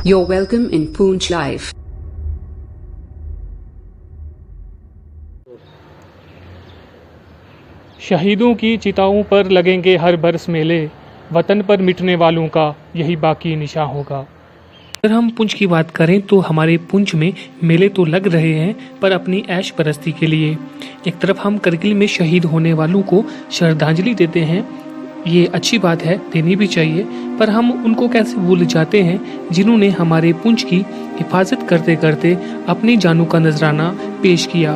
You're welcome in Poonch Live. शहीदों की चिताओं पर लगेंगे हर बरस मेले, वतन पर मिटने वालों का यही बाकी निशान होगा। अगर हम पुंछ की बात करें तो हमारे पुंछ में मेले तो लग रहे हैं, पर अपनी ऐश परस्ती के लिए। एक तरफ हम करगिल में शहीद होने वालों को श्रद्धांजलि देते हैं, ये अच्छी बात है, देनी भी चाहिए, पर हम उनको कैसे भूल जाते हैं जिन्होंने हमारे पुंछ की हिफाजत करते करते अपनी जानों का नजराना पेश किया।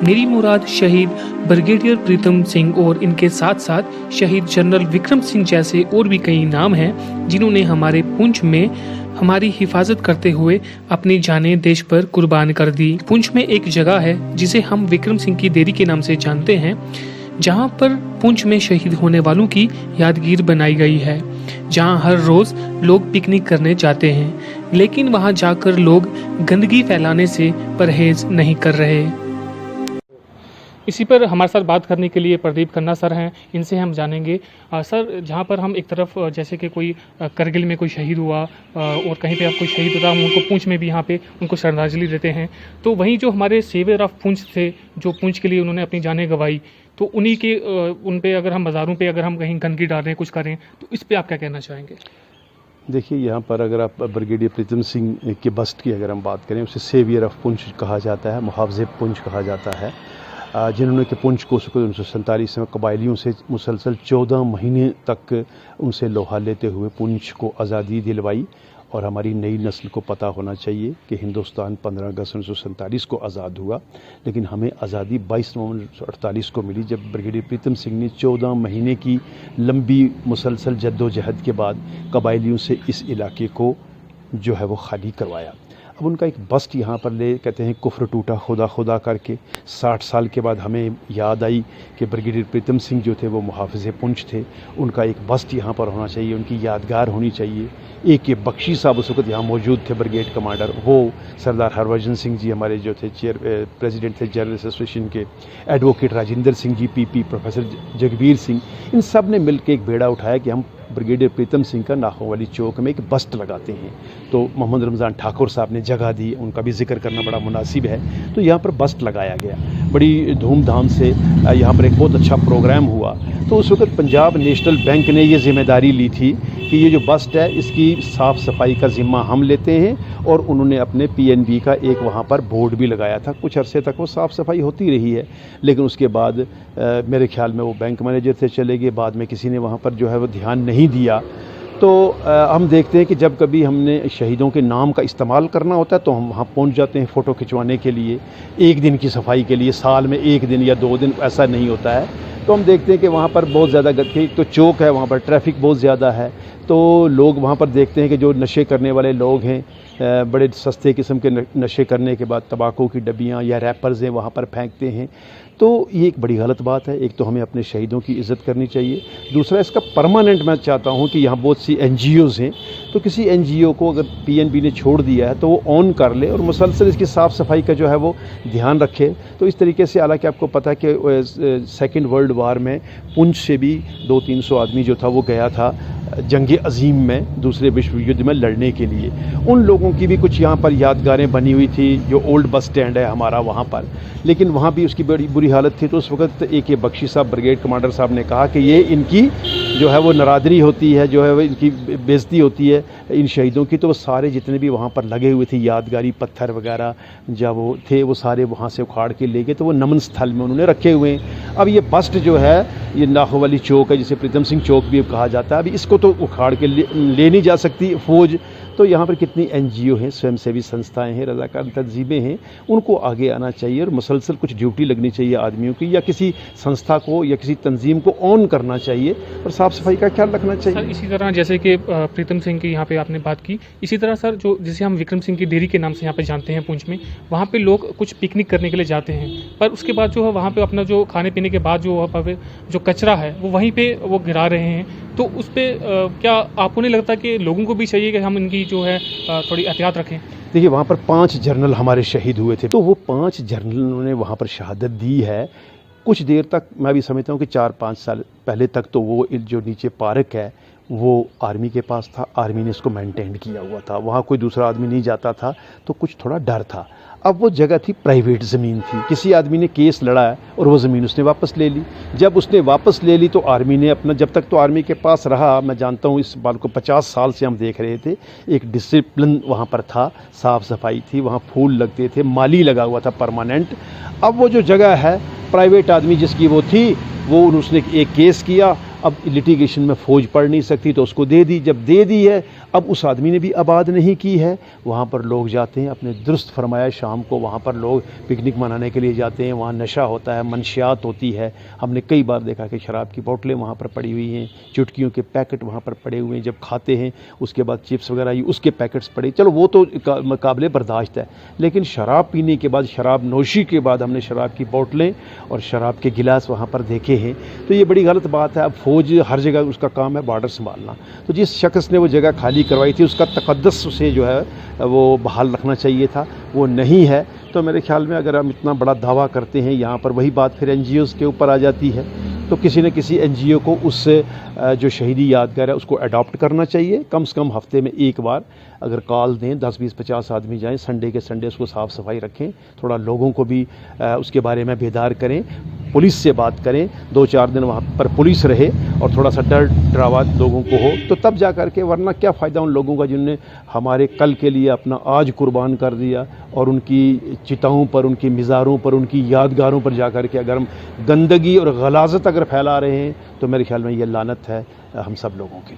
मेरी मुराद शहीद ब्रिगेडियर प्रीतम सिंह और इनके साथ साथ शहीद जनरल विक्रम सिंह जैसे और भी कई नाम हैं जिन्होंने हमारे पुंछ में हमारी हिफाजत करते हुए अपनी जानें देश पर कुर्बान कर दी। पुंछ में एक जगह है जिसे हम विक्रम सिंह की देरी के नाम से जानते हैं, जहां पर पुंछ में शहीद होने वालों की यादगीर बनाई गई है, जहां हर रोज लोग पिकनिक करने जाते हैं, लेकिन वहां जाकर लोग गंदगी फैलाने से परहेज नहीं कर रहे। इसी पर हमारे साथ बात करने के लिए प्रदीप खन्ना सर हैं, इनसे हम जानेंगे। सर, जहाँ पर हम एक तरफ जैसे कि कोई करगिल में कोई शहीद हुआ और कहीं पे आप कोई शहीद होता, हम उनको पुंछ में भी यहाँ पे उनको श्रद्धांजलि देते हैं, तो वहीं जो हमारे सेवियर ऑफ पुंछ थे, जो पुंछ के लिए उन्होंने अपनी जानें गंवाई, तो उन्हीं के उन पे अगर हम बाज़ारों पे अगर हम कहीं गंदगी डाल रहे हैं, कुछ करें, तो इस पर आप क्या कहना चाहेंगे? देखिए, यहाँ पर अगर आप ब्रिगेडियर प्रीतम सिंह के बस्ट की अगर हम बात करें, उसे सेवियर ऑफ पुंछ कहा जाता है, मुहावजे पुंछ कहा जाता है, जिन्होंने कि पुंछ को 1947 में कबायलियों से मुसलसल 14 महीने तक उनसे लोहा लेते हुए पुंछ को आज़ादी दिलवाई। और हमारी नई नस्ल को पता होना चाहिए कि हिंदुस्तान 15 अगस्त 1947 को आज़ाद हुआ, लेकिन हमें आज़ादी 22 नवंबर 1948 को मिली, जब ब्रिगेडियर प्रीतम सिंह ने 14 महीने की लंबी मुसलसल जद्दोजहद के बाद कबायलियों से इस इलाके को जो है वो खाली करवाया। अब उनका एक बस्ट यहाँ पर ले कहते हैं कुफ्र टूटा खुदा खुदा करके 60 साल के बाद हमें याद आई कि ब्रिगेडियर प्रीतम सिंह जो थे वो मुहाफ़िज़ पुंछ थे, उनका एक बस्ट यहाँ पर होना चाहिए, उनकी यादगार होनी चाहिए। एक ये बख्शी साहब उस वक्त यहाँ मौजूद थे, ब्रिगेड कमांडर, वो सरदार हरभजन सिंह जी हमारे जो थे प्रेसिडेंट थे जनरल एसोसिएशन के, advocate Rajendra Singh ji PP, professor Jagbir Singh, इन सब ने मिलकर एक बेड़ा उठाया कि हम ब्रिगेडियर प्रीतम सिंह का नाखोवाली चौक में एक बस्ट लगाते हैं। तो मोहम्मद रमज़ान ठाकुर साहब ने जगह दी, उनका भी जिक्र करना बड़ा मुनासिब है, तो यहाँ पर बस्ट लगाया गया बड़ी धूमधाम से। यहाँ पर एक बहुत अच्छा प्रोग्राम हुआ। तो उस वक्त पंजाब नेशनल बैंक ने ये जिम्मेदारी ली थी कि ये जो बस्ट है इसकी साफ़ सफाई का ज़िम्मा हम लेते हैं, और उन्होंने अपने PNB का एक वहाँ पर बोर्ड भी लगाया था। कुछ अरसे तक वो साफ़ सफाई होती रही है, लेकिन उसके बाद मेरे ख्याल में वो बैंक मैनेजर थे चले गए, बाद में किसी ने वहाँ पर जो है वो ध्यान नहीं दिया। तो हम देखते हैं कि जब कभी हमने शहीदों के नाम का इस्तेमाल करना होता है तो हम वहाँ पहुँच जाते हैं फ़ोटो खिंचवाने के लिए, एक दिन की सफाई के लिए, साल में एक दिन या 2 दिन, ऐसा नहीं होता है। तो हम देखते हैं कि वहाँ पर बहुत ज़्यादा गंदगी, तो चौक है, वहाँ पर ट्रैफिक बहुत ज़्यादा है, तो लोग वहाँ पर देखते हैं कि जो नशे करने वाले लोग हैं, बड़े सस्ते किस्म के नशे करने के बाद तंबाकू की डब्बियाँ या रैपर्स हैं वहाँ पर फेंकते हैं। तो ये एक बड़ी गलत बात है। एक तो हमें अपने शहीदों की इज़्ज़त करनी चाहिए, दूसरा इसका परमानेंट मैं चाहता हूँ कि यहाँ बहुत सी NGOs हैं, तो किसी NGO को अगर PNB ने छोड़ दिया है तो वो ऑन कर ले और मुसलसल इसकी साफ़ सफाई का जो है वो ध्यान रखे। तो इस तरीके से, हालांकि आपको पता है कि सेकेंड वर्ल्ड वार में पुंछ से भी 200-300 आदमी जो था वो गया था जंग अजीम में, दूसरे विश्व युद्ध में लड़ने के लिए। उन लोगों की भी कुछ यहाँ पर यादगारें बनी हुई थी, जो ओल्ड बस स्टैंड है हमारा वहाँ पर, लेकिन वहाँ भी उसकी बड़ी बुरी हालत थी। तो उस वक्त एक ये बख्शी साहब ब्रिगेड कमांडर साहब ने कहा कि ये इनकी जो है वो नरादरी होती है, जो है वो इनकी बेइज्जती होती है इन शहीदों की। तो वो सारे जितने भी वहाँ पर लगे हुए थे यादगारी पत्थर वगैरह जब वो थे, वो सारे वहाँ से उखाड़ के ले गए, तो वो नमन स्थल में उन्होंने रखे हुए हैं। अब ये बस्ट जो है, ये नाखोवाली चौक है, जिसे प्रीतम सिंह चौक भी कहा जाता है, अभी इसको तो उखाड़ के ले नहीं जा सकती फौज। तो यहाँ पर कितनी NGO हैं, स्वयंसेवी संस्थाएं हैं, रज़ाकार तंजीमें हैं, उनको आगे आना चाहिए और मुसलसल कुछ ड्यूटी लगनी चाहिए आदमियों की, या किसी संस्था को या किसी तंजीम को ऑन करना चाहिए और साफ़ सफाई का ख्याल रखना चाहिए। सर, इसी तरह जैसे कि प्रीतम सिंह की यहाँ पे आपने बात की, इसी तरह सर जो जिसे हम विक्रम सिंह की देरी के नाम से यहाँ पे जानते हैं पुंछ में, वहाँ पे लोग कुछ पिकनिक करने के लिए जाते हैं, पर उसके बाद जो है वहाँ पे अपना जो खाने पीने के बाद जो वहाँ पे जो कचरा है वो वहीं पे वो गिरा रहे हैं। तो उस पर क्या आपको नहीं लगता कि लोगों को भी चाहिए कि हम इनकी जो है थोड़ी एहतियात रखें? देखिए, वहाँ पर 5 जनरल हमारे शहीद हुए थे, तो वो 5 जनरलों ने वहाँ पर शहादत दी है। कुछ देर तक मैं भी समझता हूँ कि 4-5 साल पहले तक तो वो जो नीचे पार्क है वो आर्मी के पास था, आर्मी ने इसको मेंटेन किया हुआ था, वहाँ कोई दूसरा आदमी नहीं जाता था, तो कुछ थोड़ा डर था। अब वो जगह थी, प्राइवेट ज़मीन थी, किसी आदमी ने केस लड़ा है और वो ज़मीन उसने वापस ले ली। जब उसने वापस ले ली तो आर्मी ने अपना, जब तक तो आर्मी के पास रहा, मैं जानता हूँ इस बात को 50 साल से हम देख रहे थे, एक डिसिप्लिन वहाँ पर था, साफ़ सफाई थी, वहाँ फूल लगते थे, माली लगा हुआ था परमानेंट। अब वो जो जगह है, प्राइवेट आदमी जिसकी वो थी, वो उसने एक केस किया, अब लिटिगेशन में फ़ौज पड़ नहीं सकती तो उसको दे दी। जब दे दी है, अब उस आदमी ने भी आबाद नहीं की है, वहाँ पर लोग जाते हैं, अपने दुरुस्त फरमाया शाम को वहाँ पर लोग पिकनिक मनाने के लिए जाते हैं, वहाँ नशा होता है, मनशियात होती है। हमने कई बार देखा कि शराब की बोतलें वहाँ पर पड़ी हुई हैं, चुटकियों के पैकेट वहाँ पर पड़े हुए हैं, जब खाते हैं उसके बाद चिप्स वगैरह ये उसके पैकेट्स पड़े, चलो वो तो काबिल बर्दाश्त है, लेकिन शराब पीने के बाद, शराब नोशी के बाद हमने शराब की बोतलें और शराब के गिलास वहाँ पर देखे हैं, तो ये बड़ी गलत बात है। अब फौज हर जगह उसका काम है बॉर्डर संभालना, तो जिस शख्स ने वो जगह खाली करवाई थी उसका तकद्दस से जो है वो बहाल रखना चाहिए था, वो नहीं है। तो मेरे ख्याल में अगर हम इतना बड़ा दावा करते हैं यहाँ पर, वही बात फिर NGOs के ऊपर आ जाती है, तो किसी न किसी NGO को उस जो शहीदी यादगार है उसको अडॉप्ट करना चाहिए। कम से कम हफ्ते में एक बार अगर कॉल दें, 10, 20, 50 आदमी जाएं, संडे के संडे उसको साफ़ सफाई रखें, थोड़ा लोगों को भी उसके बारे में बेदार करें, पुलिस से बात करें, 2-4 दिन वहाँ पर पुलिस रहे और थोड़ा सा डर डरावा लोगों को हो, तो तब जा कर के, वरना क्या फ़ायदा उन लोगों का जिन्होंने हमारे कल के लिए अपना आज कुर्बान कर दिया, और उनकी चिताओं पर, उनकी मिज़ारों पर, उनकी यादगारों पर जा कर के अगर हम गंदगी और गलाज़त अगर फैला रहे हैं, तो मेरे ख्याल में ये लानत है हम सब लोगों की।